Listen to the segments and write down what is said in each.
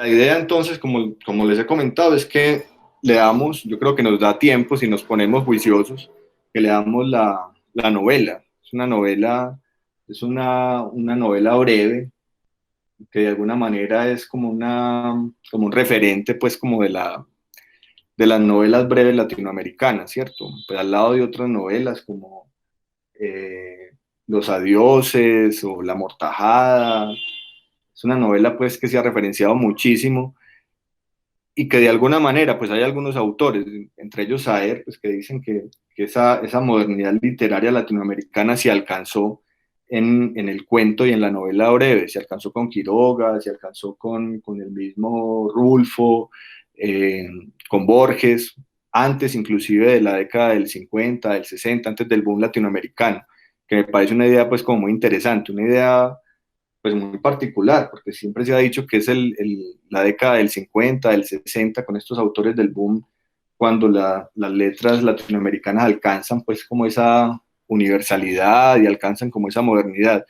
La idea entonces, como les he comentado, es que leamos, yo creo que nos da tiempo si nos ponemos juiciosos, que leamos la novela. Es una novela breve, que de alguna manera es como un referente, pues, como de las novelas breves latinoamericanas, ¿cierto? Pues al lado de otras novelas como eh, Los Adioses o La Mortajada. Es una novela, pues, que se ha referenciado muchísimo y que de alguna manera, pues hay algunos autores, entre ellos Saer, pues, que dicen que esa modernidad literaria latinoamericana se alcanzó en el cuento y en la novela breve, se alcanzó con Quiroga, se alcanzó con el mismo Rulfo, eh, con Borges, antes inclusive de la década del 50, del 60, antes del boom latinoamericano, que me parece una idea pues como muy interesante, una idea pues muy particular, porque siempre se ha dicho que es la década del 50, del 60, con estos autores del boom, cuando las letras latinoamericanas alcanzan pues como esa universalidad y alcanzan como esa modernidad.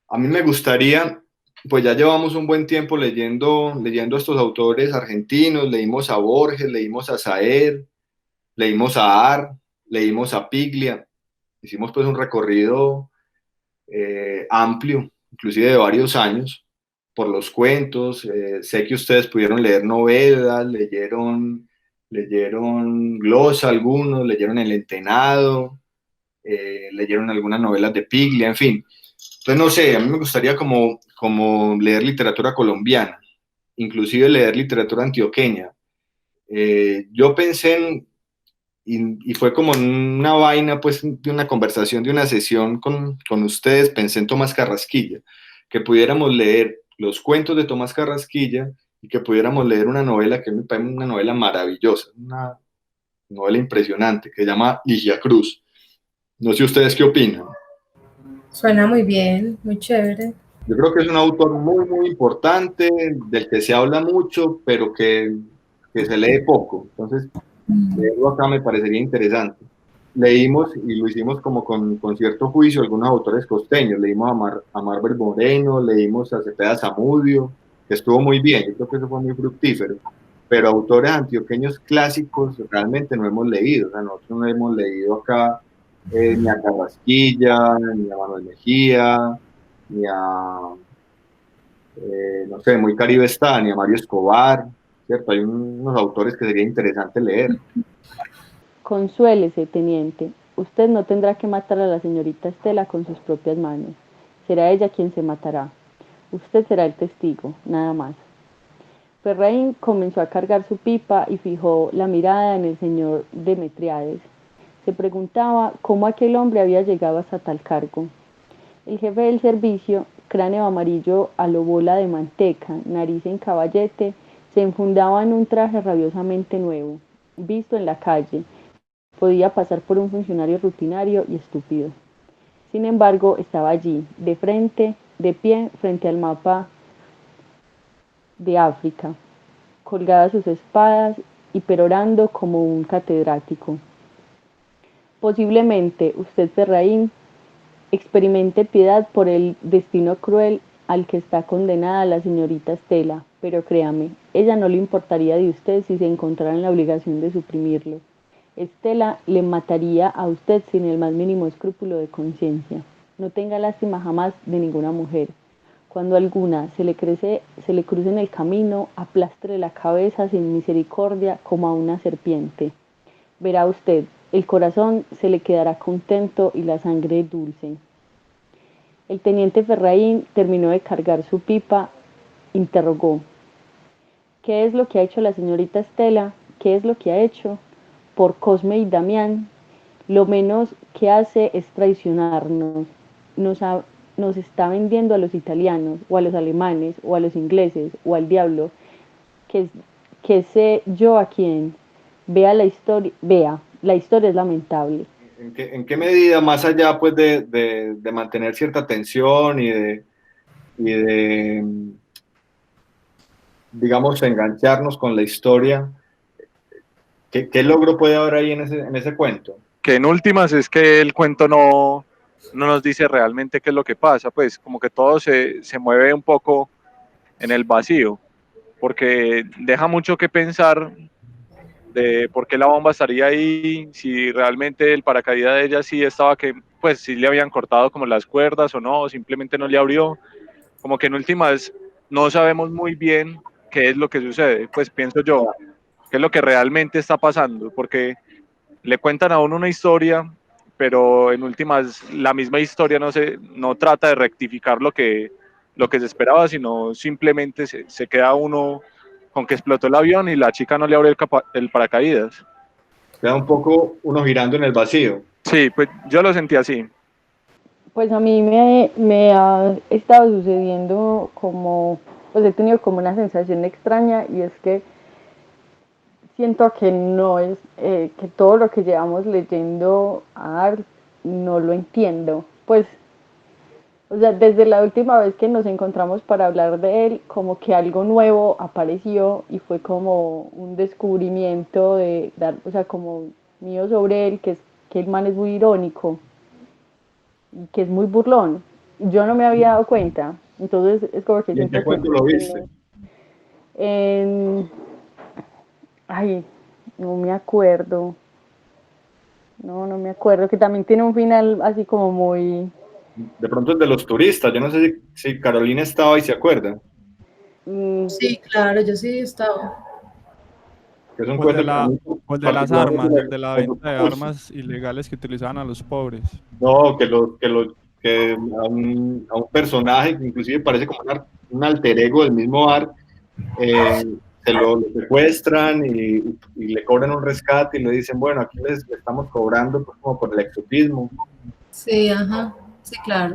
A mí me gustaría, pues ya llevamos un buen tiempo leyendo a estos autores argentinos, leímos a Borges, leímos a Saer, leímos a Ar, leímos a Piglia, hicimos pues un recorrido amplio, inclusive de varios años, por los cuentos. Sé que ustedes pudieron leer novelas, leyeron glosa algunos, leyeron El Entenado, leyeron algunas novelas de Piglia, en fin. Entonces, no sé, a mí me gustaría como leer literatura colombiana, inclusive leer literatura antioqueña. Yo pensé y fue como una vaina, pues, de una conversación, de una sesión con ustedes, pensé en Tomás Carrasquilla, que pudiéramos leer los cuentos de Tomás Carrasquilla y que pudiéramos leer una novela que me parece una novela maravillosa, una novela impresionante, que se llama Ligia Cruz. No sé ustedes qué opinan. Suena muy bien, muy chévere. Yo creo que es un autor muy, muy importante, del que se habla mucho, pero que se lee poco. Entonces, leerlo acá me parecería interesante. Leímos, y lo hicimos como con cierto juicio, algunos autores costeños. Leímos a Marvel Moreno, leímos a Cepeda Zamudio, que estuvo muy bien, yo creo que eso fue muy fructífero. Pero autores antioqueños clásicos realmente no hemos leído. O sea, nosotros no hemos leído acá ni a Carrasquilla, ni a Manuel Mejía, ni a, no sé, muy Caribe está, ni a Mario Escobar, ¿cierto? Hay unos autores que sería interesante leer. Consuélese, teniente. Usted no tendrá que matar a la señorita Estela con sus propias manos. Será ella quien se matará. Usted será el testigo, nada más. Ferraín comenzó a cargar su pipa y fijó la mirada en el señor Demetriades. Se preguntaba cómo aquel hombre había llegado hasta tal cargo. El jefe del servicio, cráneo amarillo a lo bola de manteca, nariz en caballete, se enfundaba en un traje rabiosamente nuevo, visto en la calle. Podía pasar por un funcionario rutinario y estúpido. Sin embargo, estaba allí, de frente, de pie, frente al mapa de África, colgadas sus espadas y perorando como un catedrático. Posiblemente usted, Ferraín, experimente piedad por el destino cruel al que está condenada la señorita Estela, pero créame, ella no le importaría de usted si se encontrara en la obligación de suprimirlo. Estela le mataría a usted sin el más mínimo escrúpulo de conciencia. No tenga lástima jamás de ninguna mujer. Cuando alguna se le cruce en el camino, aplastre la cabeza sin misericordia como a una serpiente. Verá usted, el corazón se le quedará contento y la sangre dulce. El teniente Ferraín terminó de cargar su pipa, interrogó: ¿qué es lo que ha hecho la señorita Estela? ¿Qué es lo que ha hecho? Por Cosme y Damián, lo menos que hace es traicionarnos. Nos, ha, nos está vendiendo a los italianos, o a los alemanes, o a los ingleses, o al diablo, que, que sé yo a quién. Vea, la historia es lamentable. ¿En qué medida, más allá pues de mantener cierta tensión y de, digamos, engancharnos con la historia, qué logro puede haber ahí en ese cuento? Que en últimas es que el cuento no nos dice realmente qué es lo que pasa, pues como que todo se mueve un poco en el vacío, porque deja mucho que pensar de por qué la bomba estaría ahí, si realmente el paracaídas de ella sí estaba que, pues sí le habían cortado como las cuerdas o no, simplemente no le abrió, como que en últimas no sabemos muy bien qué es lo que sucede, pues pienso yo, qué es lo que realmente está pasando, porque le cuentan a uno una historia, pero en últimas la misma historia no trata de rectificar lo que se esperaba, sino simplemente se queda uno con que explotó el avión y la chica no le abrió el paracaídas. Queda un poco uno girando en el vacío. Sí, pues yo lo sentí así. Pues a mí me ha estado sucediendo como, pues he tenido como una sensación extraña y es que siento que no es, que todo lo que llevamos leyendo a Art no lo entiendo. Pues, o sea, desde la última vez que nos encontramos para hablar de él, como que algo nuevo apareció y fue como un descubrimiento de dar, o sea, como mío sobre él, que es que el man es muy irónico y que es muy burlón. Yo no me había dado cuenta, entonces es como que ¿Y en siento qué cuento lo que viste? no. En, ay, no me acuerdo. No me acuerdo, que también tiene un final así como muy... De pronto es de los turistas. Yo no sé si Carolina estaba y se acuerda. mm, Sí, claro, yo sí estaba. Que es un O el de cuento que a la, mí o el de las particularmente armas, el de la me venta gusta de mucho. armas ilegales que utilizaban a los pobres. No, que a un personaje que inclusive parece como un alter ego del mismo Art, se lo secuestran y le cobran un rescate y le dicen, bueno, aquí le estamos cobrando pues, como por el exotismo. Sí, ajá. Sí, claro.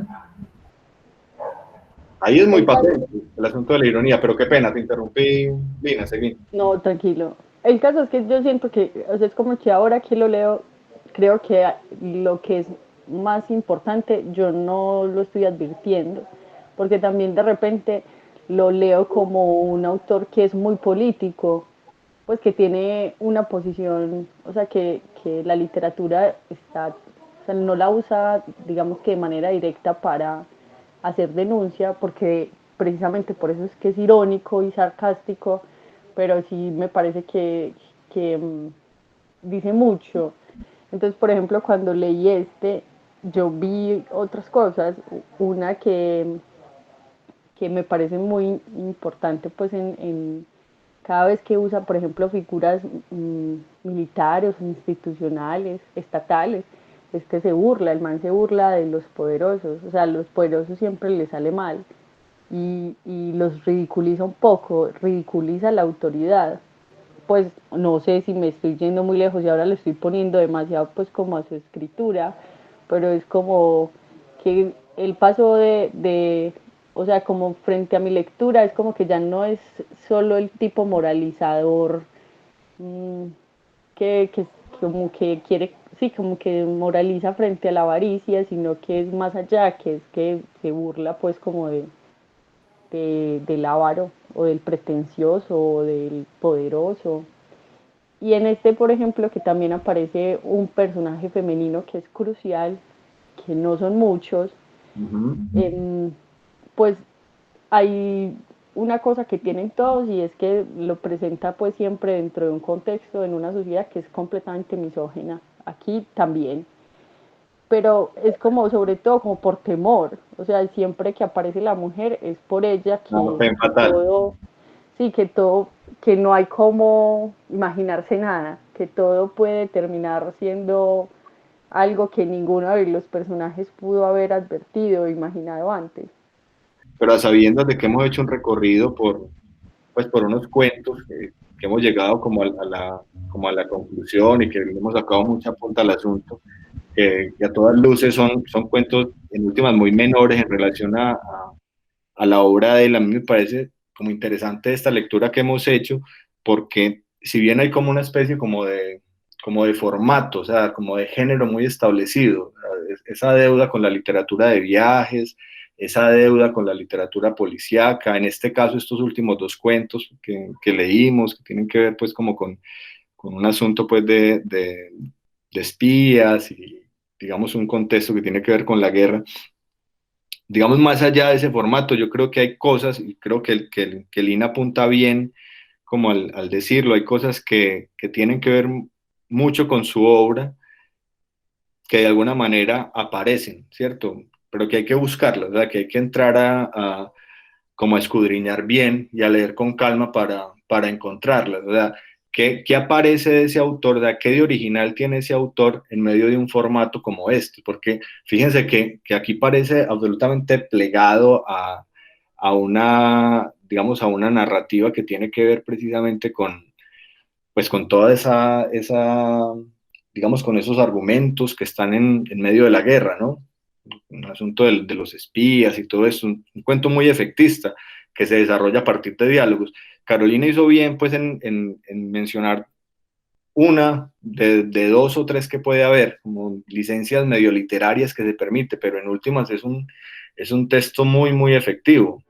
Ahí es muy el caso, patente el asunto de la ironía, pero qué pena, te interrumpí, Lina, seguí. no, tranquilo. El caso es que yo siento que, o sea, es como que ahora que lo leo, creo que lo que es más importante yo no lo estoy advirtiendo, porque también de repente lo leo como un autor que es muy político, pues que tiene una posición, o sea, que la literatura está, o sea, no la usa, digamos que de manera directa para hacer denuncia, porque precisamente por eso es que es irónico y sarcástico, pero sí me parece que dice mucho. Entonces, por ejemplo, cuando leí este, yo vi otras cosas, una que me parece muy importante, pues cada vez que usa, por ejemplo, figuras militares, institucionales, estatales, es que se burla, el man se burla de los poderosos, o sea, a los poderosos siempre les sale mal y los ridiculiza un poco, ridiculiza la autoridad. Pues no sé si me estoy yendo muy lejos y ahora le estoy poniendo demasiado pues como a su escritura, pero es como que el paso o sea, como frente a mi lectura, es como que ya no es solo el tipo moralizador mmm, que como que quiere, sí, como que moraliza frente a la avaricia, sino que es más allá, que es que se burla pues como del avaro o del pretencioso o del poderoso. Y en este, por ejemplo, que también aparece un personaje femenino que es crucial, que no son muchos, Uh -huh. pues hay una cosa que tienen todos y es que lo presenta pues siempre dentro de un contexto, en una sociedad que es completamente misógina. Aquí también. Pero es como sobre todo como por temor, o sea, siempre que aparece la mujer es por ella No, que fatal. todo, sí, que todo, que no hay como imaginarse nada, que todo puede terminar siendo algo que ninguno de los personajes pudo haber advertido o imaginado antes. Pero a sabiendas de que hemos hecho un recorrido pues, por unos cuentos que hemos llegado como a la conclusión y que le hemos sacado mucha punta al asunto, que a todas luces son cuentos en últimas muy menores en relación a la obra de él. A mí me parece como interesante esta lectura que hemos hecho, porque si bien hay como una especie como de formato, o sea, como de género muy establecido, esa deuda con la literatura de viajes, esa deuda con la literatura policíaca, en este caso estos últimos dos cuentos que leímos, que tienen que ver pues como con un asunto pues de espías y digamos un contexto que tiene que ver con la guerra. Digamos, más allá de ese formato, yo creo que hay cosas, y creo que Lina apunta bien, como al decirlo, hay cosas que tienen que ver mucho con su obra, que de alguna manera aparecen, ¿cierto? Pero que hay que buscarlas, ¿verdad? Que hay que entrar como a escudriñar bien y a leer con calma para encontrarlas, ¿verdad? ¿Qué aparece de ese autor? ¿Verdad? ¿Qué de original tiene ese autor en medio de un formato como este? Porque fíjense que aquí parece absolutamente plegado a una, digamos, a una narrativa que tiene que ver precisamente con, pues, con toda digamos, con esos argumentos que están en medio de la guerra, ¿no? Un asunto de los espías y todo eso, un cuento muy efectista que se desarrolla a partir de diálogos. Carolina hizo bien pues en mencionar una de dos o tres que puede haber, como licencias medio literarias que se permite, pero en últimas es un texto muy, muy efectivo.